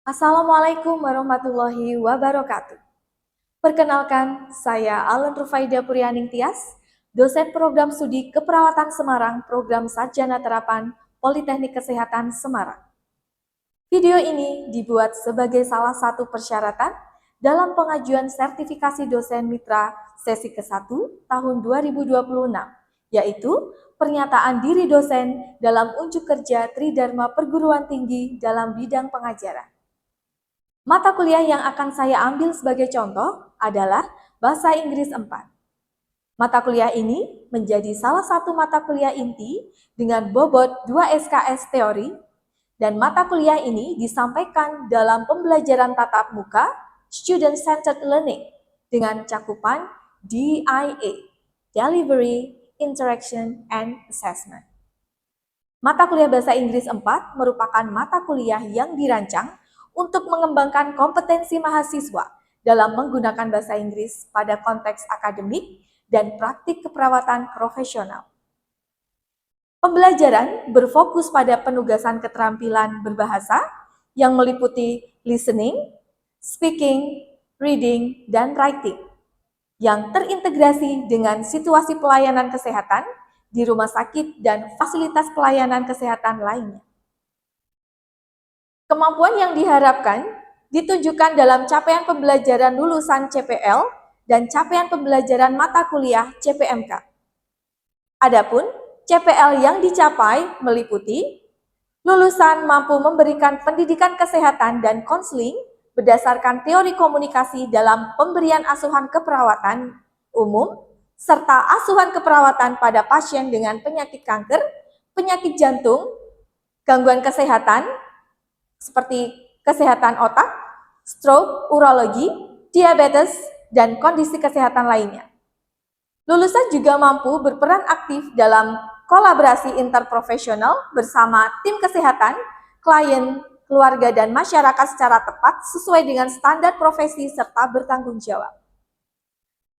Assalamualaikum warahmatullahi wabarakatuh. Perkenalkan, saya Alen Rufaida Puryaning Tias, dosen program studi keperawatan Semarang, program Sarjana Terapan Politeknik Kesehatan Semarang. Video ini dibuat sebagai salah satu persyaratan dalam pengajuan sertifikasi dosen mitra sesi ke-1 tahun 2026, yaitu pernyataan diri dosen dalam unjuk kerja Tridharma Perguruan Tinggi dalam bidang pengajaran. Mata kuliah yang akan saya ambil sebagai contoh adalah Bahasa Inggris 4. Mata kuliah ini menjadi salah satu mata kuliah inti dengan bobot 2 SKS teori, dan mata kuliah ini disampaikan dalam pembelajaran tatap muka Student Centered Learning dengan cakupan DIA, Delivery, Interaction, and Assessment. Mata kuliah Bahasa Inggris 4 merupakan mata kuliah yang dirancang untuk mengembangkan kompetensi mahasiswa dalam menggunakan bahasa Inggris pada konteks akademik dan praktik keperawatan profesional. Pembelajaran berfokus pada penugasan keterampilan berbahasa yang meliputi listening, speaking, reading, dan writing, yang terintegrasi dengan situasi pelayanan kesehatan di rumah sakit dan fasilitas pelayanan kesehatan lainnya. Kemampuan yang diharapkan ditunjukkan dalam capaian pembelajaran lulusan CPL dan capaian pembelajaran mata kuliah CPMK. Adapun CPL yang dicapai meliputi lulusan mampu memberikan pendidikan kesehatan dan konseling berdasarkan teori komunikasi dalam pemberian asuhan keperawatan umum, serta asuhan keperawatan pada pasien dengan penyakit kanker, penyakit jantung, gangguan kesehatan, seperti kesehatan otak, stroke, urologi, diabetes, dan kondisi kesehatan lainnya. Lulusan juga mampu berperan aktif dalam kolaborasi interprofesional bersama tim kesehatan, klien, keluarga, dan masyarakat secara tepat sesuai dengan standar profesi serta bertanggung jawab.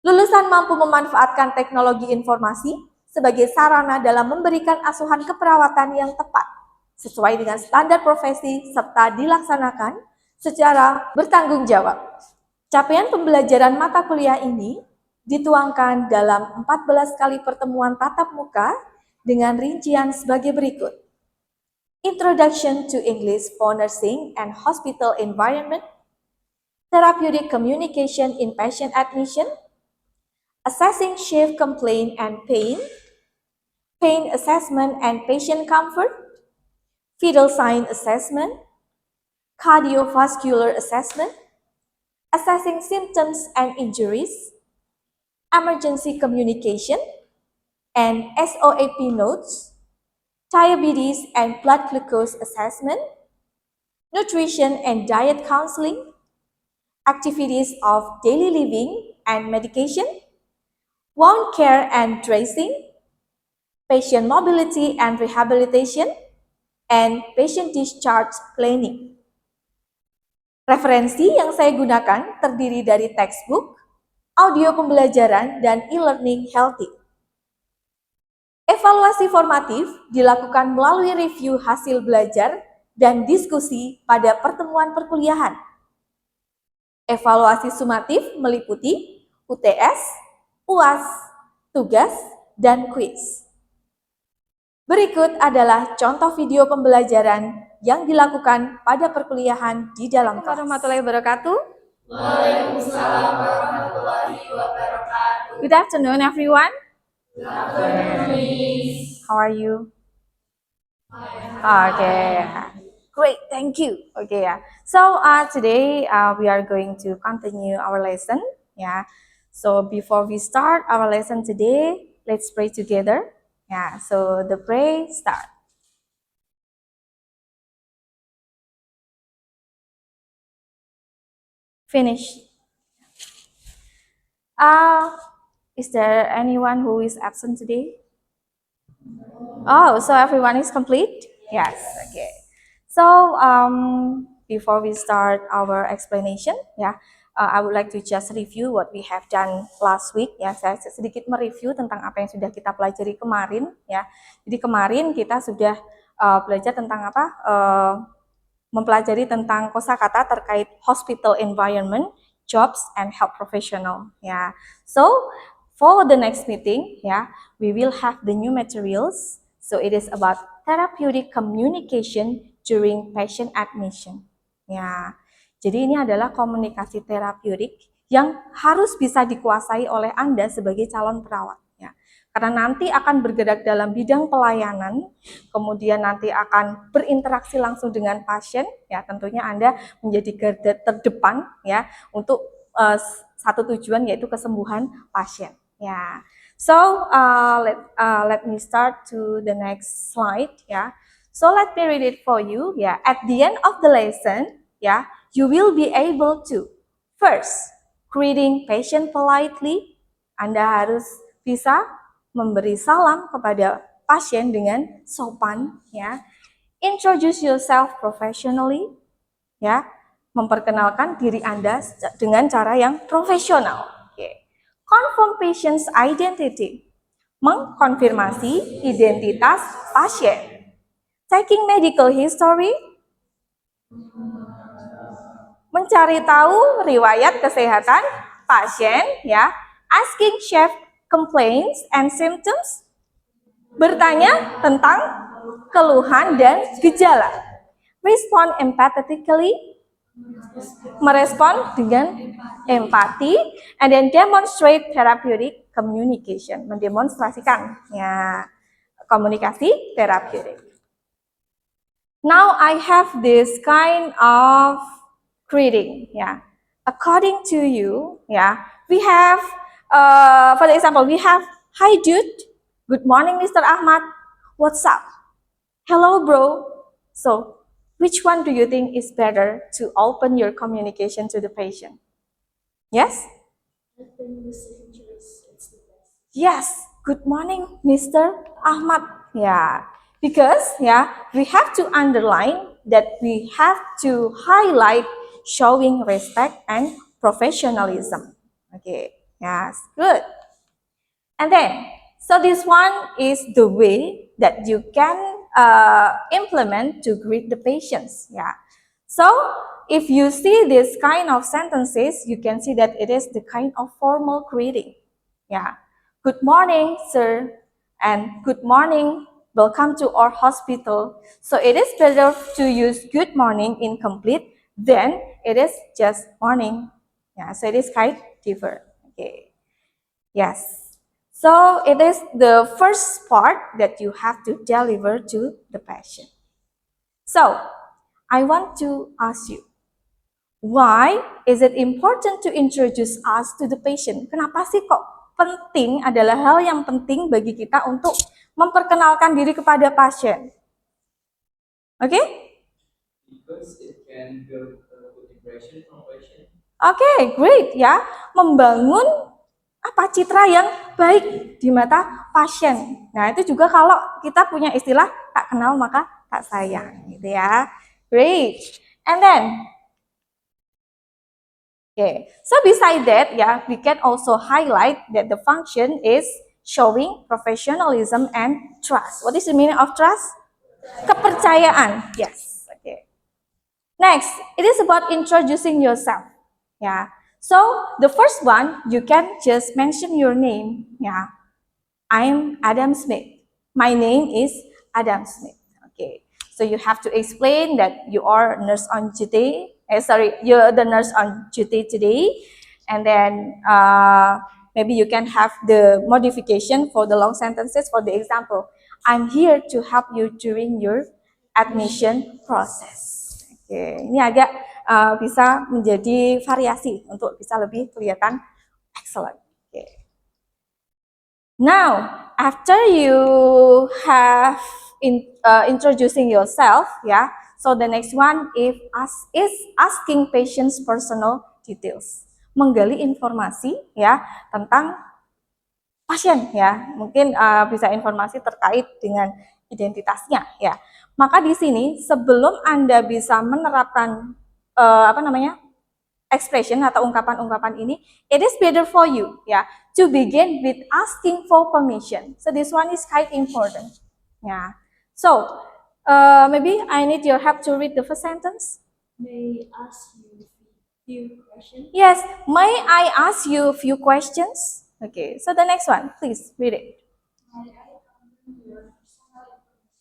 Lulusan mampu memanfaatkan teknologi informasi sebagai sarana dalam memberikan asuhan keperawatan yang tepat sesuai dengan standar profesi serta dilaksanakan secara bertanggung jawab. Capaian pembelajaran mata kuliah ini dituangkan dalam 14 kali pertemuan tatap muka dengan rincian sebagai berikut. Introduction to English for Nursing and Hospital Environment, Therapeutic Communication in Patient Admission, Assessing Shift Complaint and Pain, Pain Assessment and Patient Comfort, Vital sign assessment, cardiovascular assessment, assessing symptoms and injuries, emergency communication, and SOAP notes, diabetes and blood glucose assessment, nutrition and diet counseling, activities of daily living and medication, wound care and dressing, patient mobility and rehabilitation, and patient discharge planning. Referensi yang saya gunakan terdiri dari textbook, audio pembelajaran, dan e-learning healthy. Evaluasi formatif dilakukan melalui review hasil belajar dan diskusi pada pertemuan perkuliahan. Evaluasi sumatif meliputi UTS, UAS, tugas, dan kuis. Berikut adalah contoh video pembelajaran yang dilakukan pada perkuliahan di dalam kelas. Warahmatullahi wabarakatuh. Waalaikumsalam warahmatullahi wabarakatuh. Good afternoon, everyone. Good afternoon, Miss. How are you? Okay, great, thank you. Okay, yeah. So today we are going to continue our lesson. Yeah. So before we start our lesson today, let's pray together. Yeah. So the pray start. Finish. Is there anyone who is absent today? Oh, so everyone is complete? Yes. Okay. So before we start our explanation, I would like to just review what we have done last week. Ya, saya sedikit mereview tentang apa yang sudah kita pelajari kemarin. Ya, jadi kemarin kita sudah belajar tentang apa? mempelajari tentang kosakata terkait hospital environment, jobs, and health professional. Ya, so for the next meeting, ya, we will have the new materials. So it is about therapeutic communication during patient admission. Ya, jadi ini adalah komunikasi terapeutik yang harus bisa dikuasai oleh Anda sebagai calon perawat. Ya. Karena nanti akan bergerak dalam bidang pelayanan, kemudian nanti akan berinteraksi langsung dengan pasien, ya tentunya Anda menjadi garda terdepan ya untuk satu tujuan yaitu kesembuhan pasien. Ya, so let me start to the next slide. Ya, so let me read it for you. Ya, at the end of the lesson, ya, you will be able to first greeting patient politely. Anda harus bisa memberi salam kepada pasien dengan sopan, ya. Introduce yourself professionally, ya. Memperkenalkan diri Anda dengan cara yang profesional. Okay. Confirm patient's identity. Mengkonfirmasi identitas pasien. Checking medical history. Mencari tahu riwayat kesehatan pasien, ya. Asking chef complaints and symptoms, bertanya tentang keluhan dan gejala. Respond empathetically, merespon dengan empati, and then demonstrate therapeutic communication, mendemonstrasikan ya komunikasi terapeutik. Now I have this kind of greeting, ya. According to you, ya, we have for example, we have, hi dude, good morning Mr. Ahmad, what's up? Hello bro. So, which one do you think is better to open your communication to the patient? Yes? Yes, good morning Mr. Ahmad. Yeah, because we have to underline that we have to highlight showing respect and professionalism. Okay. Yes, good. And then, so this one is the way that you can implement to greet the patients. Yeah. So, if you see this kind of sentences, you can see that it is the kind of formal greeting. Yeah. Good morning, sir, and good morning. Welcome to our hospital. So it is better to use good morning incomplete than it is just morning. Yeah. So it is quite different. Okay. Yes. So it is the first part that you have to deliver to the patient. So I want to ask you, why is it important to introduce us to the patient? Kenapa sih kok penting, adalah hal yang penting bagi kita untuk memperkenalkan diri kepada pasien? Oke? Because it can build a good impression from patient. Oke, great ya. Membangun citra yang baik di mata pasien. Nah, itu juga kalau kita punya istilah tak kenal maka tak sayang, gitu ya. Great. And then, okay. So beside that, we can also highlight that the function is showing professionalism and trust. What is the meaning of trust? Kepercayaan. Yes. Okay. Next, it is about introducing yourself. Yeah. So the first one, you can just mention your name. Yeah. I'm Adam Smith. My name is Adam Smith. Okay. So you have to explain that you are nurse on duty. You're the nurse on duty today. And then maybe you can have the modification for the long sentences. For the example, I'm here to help you during your admission process. Oke, ini agak bisa menjadi variasi untuk bisa lebih kelihatan excellent. Okay. Now, after you have introducing yourself, so the next one is asking patients personal details, menggali informasi tentang pasien mungkin bisa informasi terkait dengan identitasnya Maka di sini sebelum Anda bisa menerapkan expression atau ungkapan-ungkapan ini, it is better for you to begin with asking for permission. So this one is quite important. So Maybe I need your help to read the first sentence. May I ask you a few questions? Yes, may I ask you a few questions? Okay, so the next one, please read it.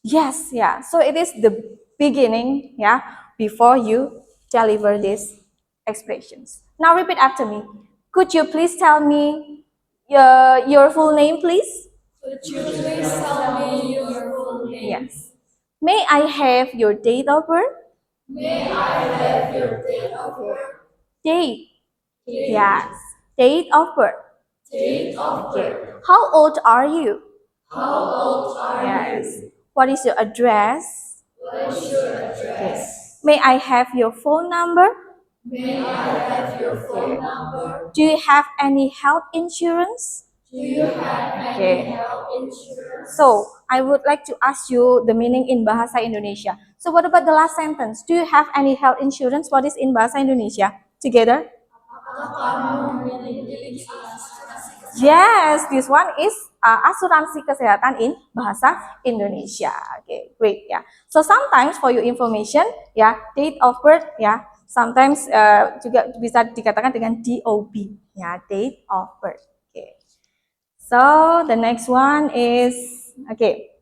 Yes, yeah. So it is the beginning, yeah, before you deliver these expressions. Now repeat after me. Could you please tell me your full name, please? Could you please tell me your full name? Yes. May I have your date of birth? May I have your date of birth? Date. Yes. Date of birth. Date of Okay. birth. How old are you? How old are Yes. you? What is your address? What is your address? May I have your phone number? May I have your phone number? Do you have any health insurance? Do you have Okay. any health insurance? So, I would like to ask you the meaning in Bahasa Indonesia. So, what about the last sentence? Do you have any health insurance? What is in Bahasa Indonesia? Together? Kamu memiliki asuransi? Yes, this one is asuransi kesehatan in Bahasa Indonesia. Okay, great. Yeah. So, sometimes for your information, ya, date of birth, ya, sometimes juga bisa dikatakan dengan DOB, ya, date of birth. Okay. So the next one is, okay.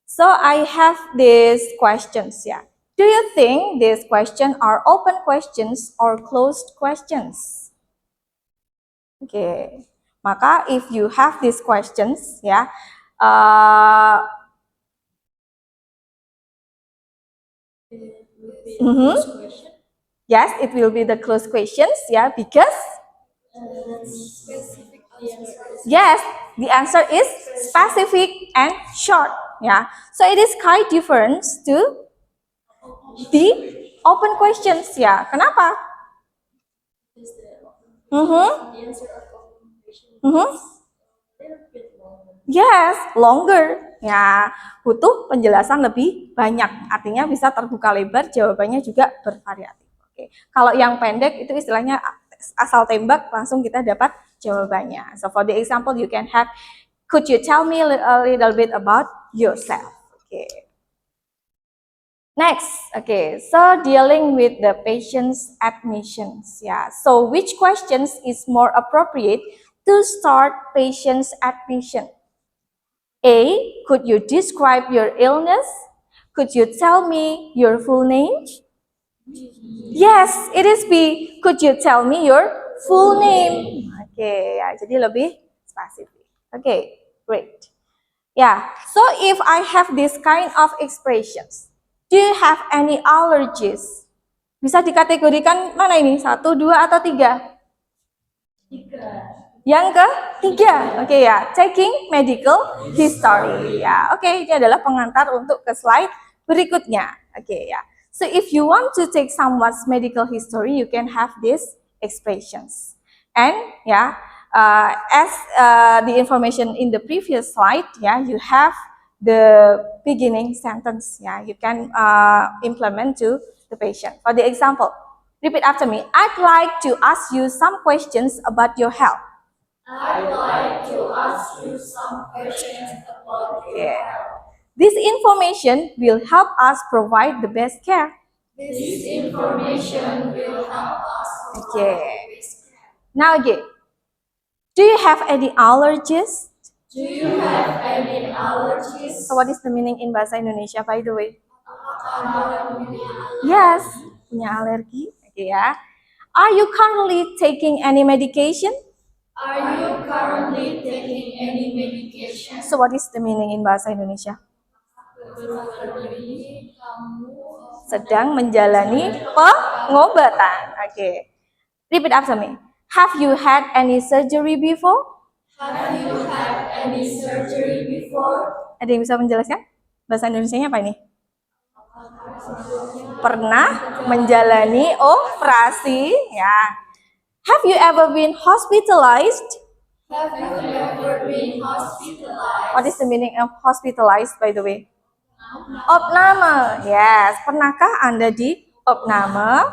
So I have these questions, yeah. Do you think these questions are open questions or closed questions? Okay. Maka if you have these questions, yeah, yes, it will be the closed questions, yeah, because Specific answer is yes, the answer is specific and short. Yeah, so it is quite different to the open questions. Yeah, kenapa? the answer of open question is a little bit longer. Yes, longer. Ya, butuh penjelasan lebih banyak. Artinya bisa terbuka lebar, jawabannya juga bervariatif. Oke. Kalau yang pendek itu istilahnya asal tembak langsung kita dapat jawabannya. So for the example you can have, could you tell me a little bit about yourself? Okay. Next, okay, so dealing with the patient's admissions, yeah. So which questions is more appropriate to start patient's admission? A, could you describe your illness? Could you tell me your full name? Yes, it is B. Could you tell me your full name? Okay, ya, jadi lebih spesifik. Okay, great. Yeah, so if I have this kind of expressions, do you have any allergies? Bisa dikategorikan mana ini? 1, 2, atau 3? 3. Yang ketiga, oke ya, taking medical history. Ya, oke, ini adalah pengantar untuk ke slide berikutnya. Oke ya. So if you want to take someone's medical history, you can have these expressions. And ya, as the information in the previous slide, ya, you have the beginning sentence. Ya, you can implement to the patient. For the example, repeat after me. I'd like to ask you some questions about your health. I'd like to ask you some questions about your health. This information will help us provide the best care. This information will help us provide Okay. the best care. Now again, do you have any allergies? Do you have any allergies? So what is the meaning in Bahasa Indonesia, by the way? Apakah Anda memiliki allergi? Yes, punya alergi. Okay, ya. Are you currently taking any medication? Are you currently taking any medication? So what is the meaning in Bahasa Indonesia? Berarti kamu Sedang menjalani pengobatan. Okay. Repeat after me. Have you had any surgery before? have you had any surgery before? Ada yang bisa menjelaskan? Bahasa Indonesianya apa ini? Pernah menjalani operasi, ya. Have you ever been hospitalized? Have you ever been hospitalized? What is the meaning of hospitalized, by the way? Opname. Yes. Pernahkah Anda di opname?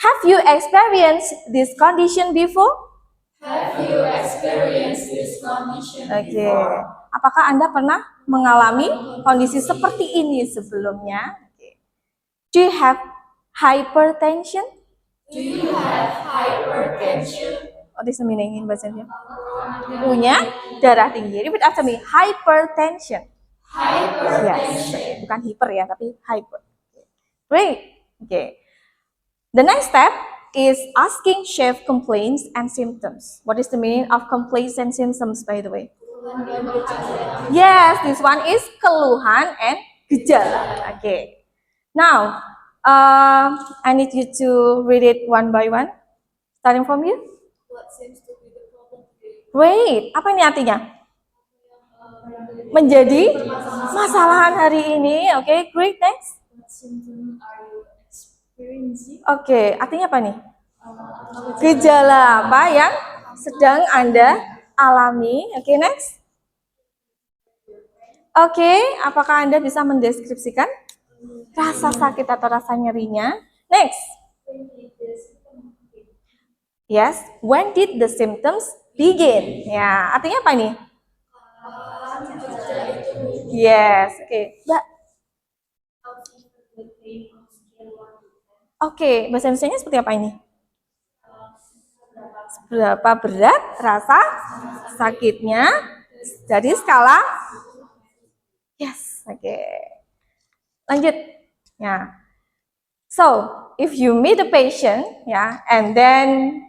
Have you experienced this condition before? Have you experienced this condition Oke. before? Apakah Anda pernah mengalami kondisi seperti ini sebelumnya? Do you have hypertension? Do you have hypertension? What is the meaning in bahasa Indonesia? Punya darah tinggi. Repeat after me. Hypertension. Hypertension. Yes. Bukan hyper ya, tapi hyper. Great. Okay. The next step is asking chef complaints and symptoms. What is the meaning of complaints and symptoms, by the way? Yes, this one is keluhan and gejala. Okay. Now, I need you to read it one by one. Starting from you. What seems to be the problem today? Great. Apa ini artinya? Menjadi masalahan hari ini. Okay, great. Next. What symptoms are you experiencing? Oke, artinya apa nih? Gejala apa yang sedang Anda alami? Oke, next. Oke, apakah Anda bisa mendeskripsikan rasa sakit atau rasa nyerinya? Next. Yes, when did the symptoms begin? Ya, artinya apa ini? Yes, oke. Mbak. Oke, bahasa Indonesianya seperti apa ini? Seberapa berat rasa sakitnya dari skala? Yes, oke. Lanjut. Ya. So, if you meet a patient, yeah, and then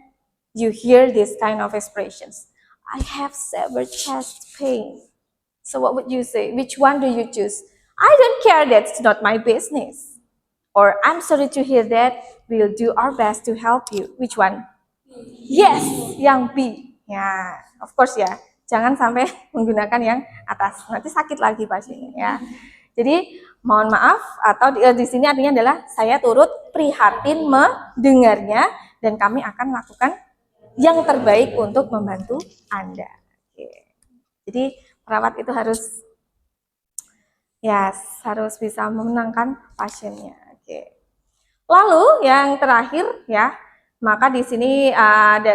you hear this kind of expressions. I have severe chest pain. So what would you say? Which one do you choose? I don't care, that's not my business. Or I'm sorry to hear that, we'll do our best to help you. Which one? Yes, yang B. Ya, of course ya. Jangan sampai menggunakan yang atas. Nanti sakit lagi pasiennya ya. Jadi mohon maaf atau di sini artinya adalah saya turut prihatin mendengarnya dan kami akan melakukan yang terbaik untuk membantu Anda. Oke. Jadi perawat itu harus bisa memenangkan pasiennya. Oke. Lalu yang terakhir ya, maka di sini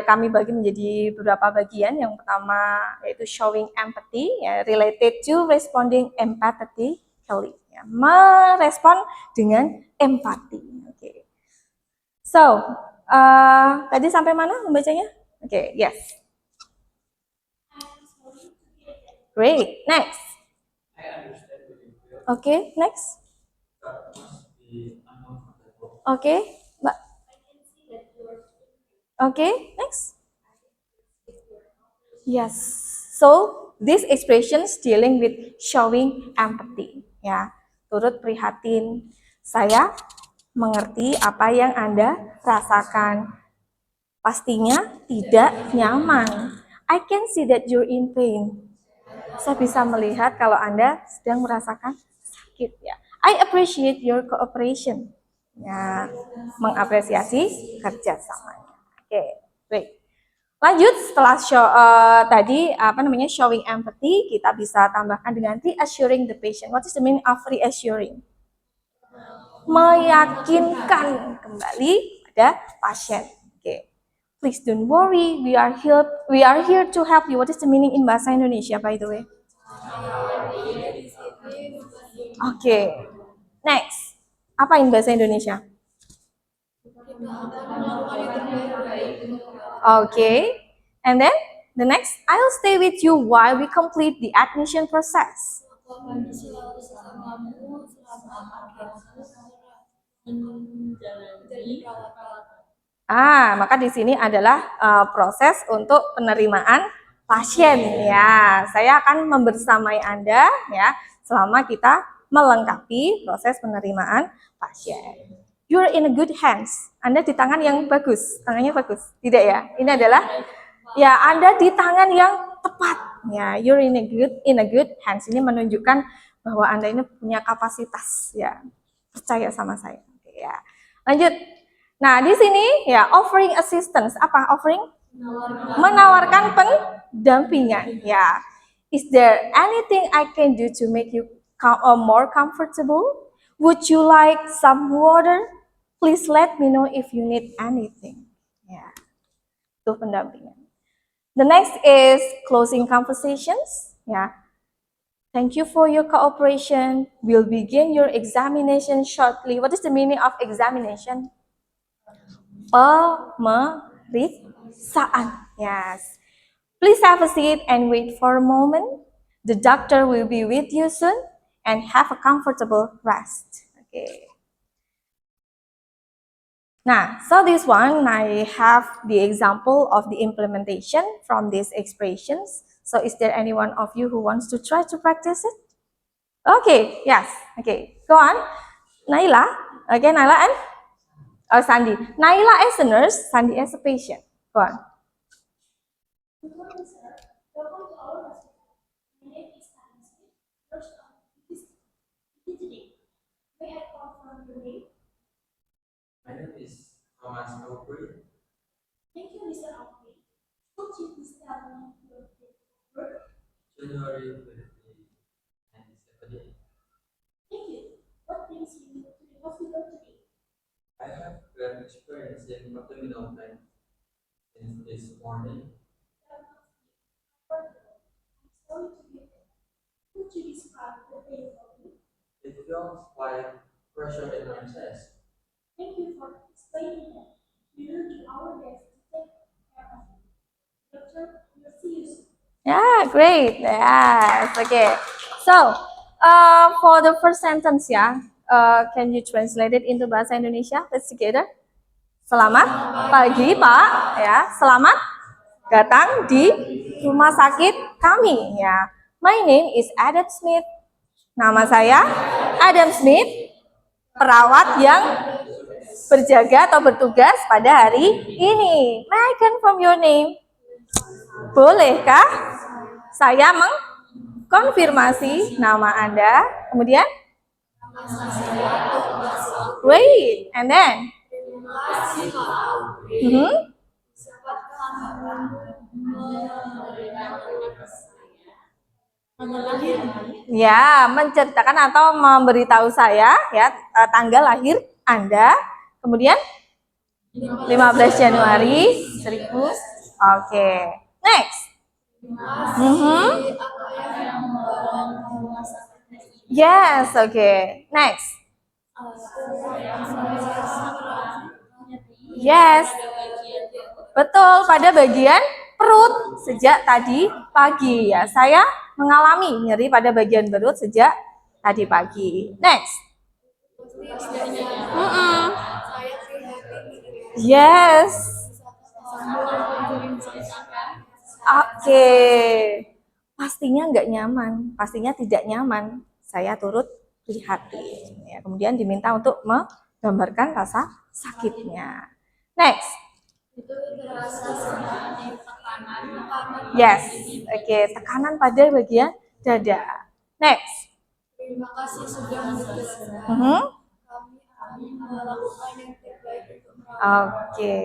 kami bagi menjadi beberapa bagian. Yang pertama yaitu showing empathy, ya, related to responding empathetically, ya, merespon dengan empati. Oke. So, tadi sampai mana membacanya? Oke, yes. Great. Next. Oke, next. Oke, Mbak. Oke, next. Yes. So, these expressions dealing with showing empathy. Ya, turut prihatin. Saya mengerti apa yang Anda rasakan. Pastinya tidak nyaman. I can see that you're in pain. Saya bisa melihat kalau Anda sedang merasakan sakit ya. I appreciate your cooperation. Ya, mengapresiasi kerjasamanya. Oke, baik. Lanjut setelah showing empathy, kita bisa tambahkan dengan reassuring the patient. What is the meaning of reassuring? Meyakinkan kembali pada pasien. Oke. Please don't worry, we are here to help you. What is the meaning in bahasa Indonesia, by the way? Oke. Next. Apa in bahasa Indonesia? Okay. And then the next, I'll stay with you while we complete the admission process. Maka di sini adalah proses untuk penerimaan pasien ya. Saya akan membersamai Anda ya selama kita melengkapi proses penerimaan pasien. You're in a good hands. Anda di tangan yang bagus, tangannya bagus. Tidak ya? Ini adalah ya Anda di tangan yang tepat. Ya, you're in a good hands. Ini menunjukkan bahwa Anda ini punya kapasitas ya. Percaya sama saya. Oke, ya. Lanjut. Nah, di sini ya offering assistance. Apa offering? Menawarkan pendampingan. Ya. Is there anything I can do to make you more comfortable? Would you like some water? Please let me know if you need anything. Ya. Itu pendampingan. The next is closing conversations. Ya. Thank you for your cooperation. We'll begin your examination shortly. What is the meaning of examination? Pemeriksaan. Yes. Please have a seat and wait for a moment. The doctor will be with you soon and have a comfortable rest. Okay. Now, so this one, I have the example of the implementation from these expressions. So is there any one of you who wants to try to practice it? Okay, yes. Okay, go on. Naila. Okay, Naila and Sandy. Naila as a nurse, Sandy as a patient. Go on. Good morning, sir. Welcome to our hospital. My name is Adam Smith, nurse on duty today. May I confirm your name? My name is Thomas Aubrey. Thank you, Mr. Alfred. Could you please tell me your date of birth? January 20, 1970. Thank you. What brings you to the hospital today? I have great experience in abdominal pain since this morning. That must be uncomfortable. I'm sorry to hear that. Could you describe the pain for me? It feels like pressure in my chest. Thank you for explaining that. We will do our best to take care of you. Doctor, we'll see you soon. Yeah, great. Yes. Okay. So, for the first sentence, yeah, can you translate it into bahasa Indonesia? Let's together. Selamat pagi, Pak. Ya, selamat datang di rumah sakit kami. Ya, my name is Adam Smith. Nama saya Adam Smith, perawat yang berjaga atau bertugas pada hari ini. May I confirm your name? Bolehkah saya mengkonfirmasi nama Anda? Kemudian? Great. And then? Ya, menceritakan atau memberitahu saya ya tanggal lahir Anda. Kemudian 15 Januari 1000. Oke. Next. Yes, okay. Next. Yes. Betul, pada bagian perut sejak tadi pagi ya. Saya mengalami nyeri pada bagian perut sejak tadi pagi. Next. Yes. Oke. Pastinya nggak nyaman, pastinya tidak nyaman. Saya turut prihatin. Ya, kemudian diminta untuk menggambarkan rasa sakitnya. Next. Yes, oke, tekanan pada bagian dada. Next. Terima kasih sudah menjelaskan. Kami akan melakukan yang terbaik untuk merawat. Oke.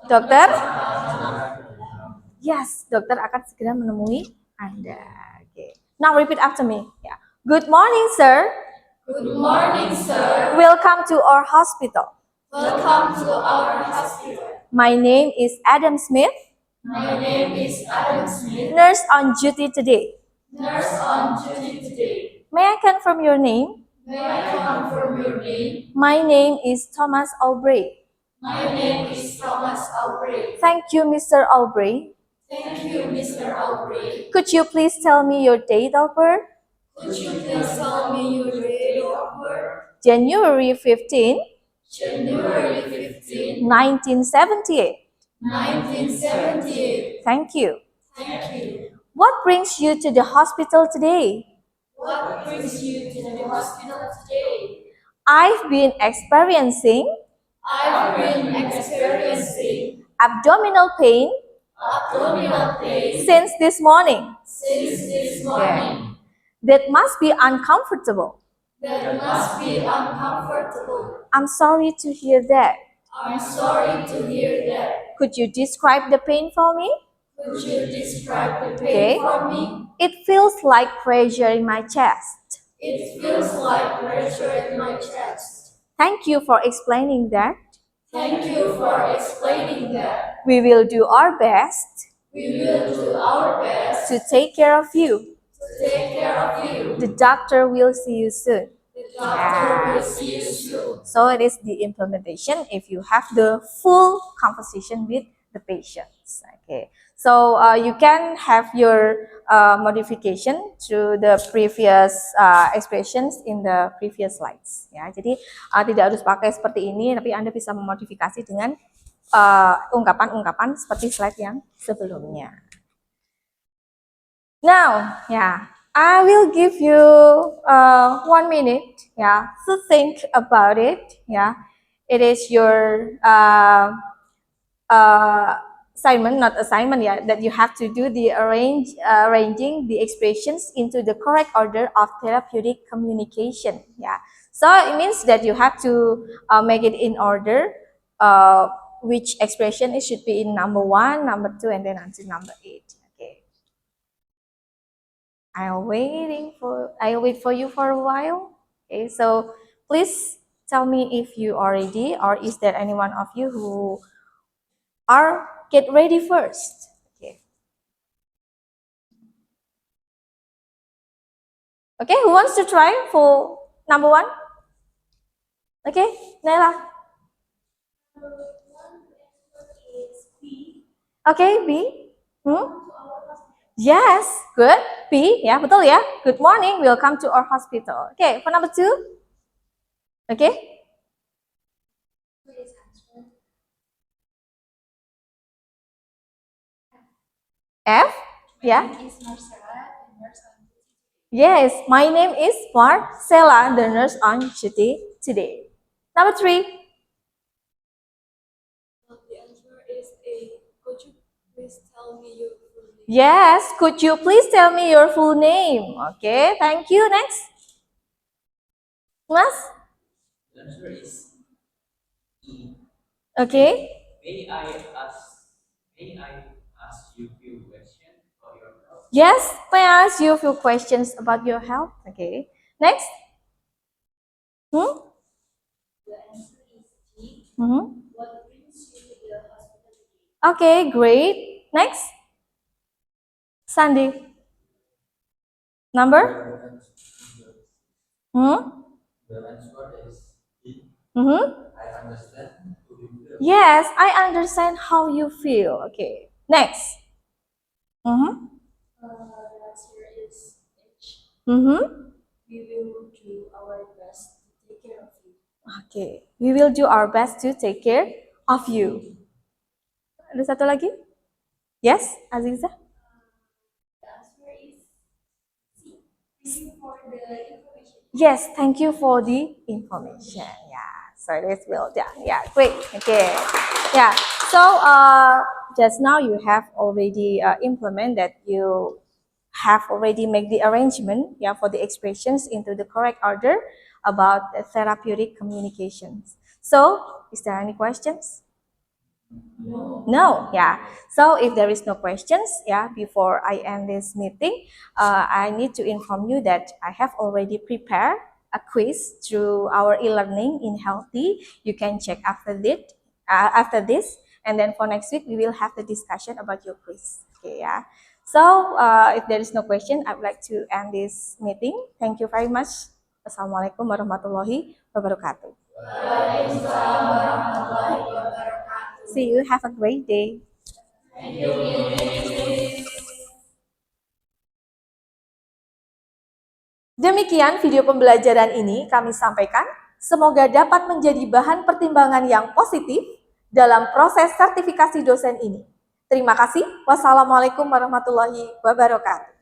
Dokter? Yes, dokter akan segera menemui Anda. Okay. Now repeat after me. Yeah. Good morning, sir. Good morning, sir. Welcome to our hospital. Welcome to our hospital. My name is Adam Smith, My name is Adam Smith, nurse on duty today. nurse on duty today. May I confirm your name? May I confirm your name? My name is Thomas Aubrey. My name is Thomas Aubrey. Thank you, Mr. Aubrey. Thank you, Mr. Aubrey. Could you please tell me your date of birth? Could you please tell me your date of birth? January 15, January 15, 1978. 1978. Thank you. Thank you. What brings you to the hospital today? What brings you to the hospital today? I've been experiencing I've been experiencing abdominal pain abdominal pain since this morning. since this morning. That must be uncomfortable. That must be uncomfortable. I'm sorry to hear that. I'm sorry to hear that. Could you describe the pain for me? Could you describe the Okay. pain for me? It feels like pressure in my chest. It feels like pressure in my chest. Thank you for explaining that. Thank you for explaining that. We will do our best We will do our best to take care of you. Take care of you. The doctor will see you soon. The doctor will see you soon. So it is the implementation if you have the full conversation with the patients. Okay, so you can have your modification to the previous expressions in the previous slides. Ya, jadi tidak harus pakai seperti ini, tapi Anda bisa memodifikasi dengan ungkapan-ungkapan seperti slide yang sebelumnya. Now, yeah, I will give you 1 minute, yeah, to think about it. Yeah, it is your assignment, not assignment, yeah, that you have to do the arranging the expressions into the correct order of therapeutic communication. Yeah, so it means that you have to make it in order. Which expression it should be in number 1, number 2, and then until number 8. Okay. I'll wait for you for a while. Okay, so please tell me if you are ready, or is there any one of you who are get ready first? Okay. Okay, who wants to try for number 1? Okay, Naila. Okay, B. Yes, good. B, ya, betul ya. Good morning, welcome to our hospital. Okay, for number 2. Okay. F, yeah. Yes, my name is Marcella, the nurse on duty today. Number 3. The answer is A. Could you please tell me your full name? Yes, could you please tell me your full name? Okay, thank you. Next. Mas? The answer is E. Okay. May I ask you few questions for your health? Yes, may I ask you a few questions about your health? Okay. Next. The answer is G. What brings you to the hospital today? Okay, great. Next. Sandy. Number? The answer is E. I understand who you feel. Yes, I understand how you feel. Okay. Next. The answer is H. We will do our best to take care of you. Okay. We will do our best to take care of you. Ada satu lagi? Yes, Aziza? The answer is C. Thank you for the information. Yes, thank you for the information. Yeah, so this will done. Yeah, great. Okay. Yeah. So just now you have already implemented that you have already made the arrangement, yeah, for the expressions into the correct order about the therapeutic communications. So, is there any questions? No, yeah. So if there is no questions, yeah, before I end this meeting, I need to inform you that I have already prepared a quiz through our e-learning in Healthy. You can check after this, and then for next week we will have the discussion about your quiz. Okay, yeah. So if there is no question, I would like to end this meeting. Thank you very much. Assalamualaikum warahmatullahi wabarakatuh. See you. Have a great day. Demikian video pembelajaran ini kami sampaikan. Semoga dapat menjadi bahan pertimbangan yang positif dalam proses sertifikasi dosen ini. Terima kasih. Wassalamualaikum warahmatullahi wabarakatuh.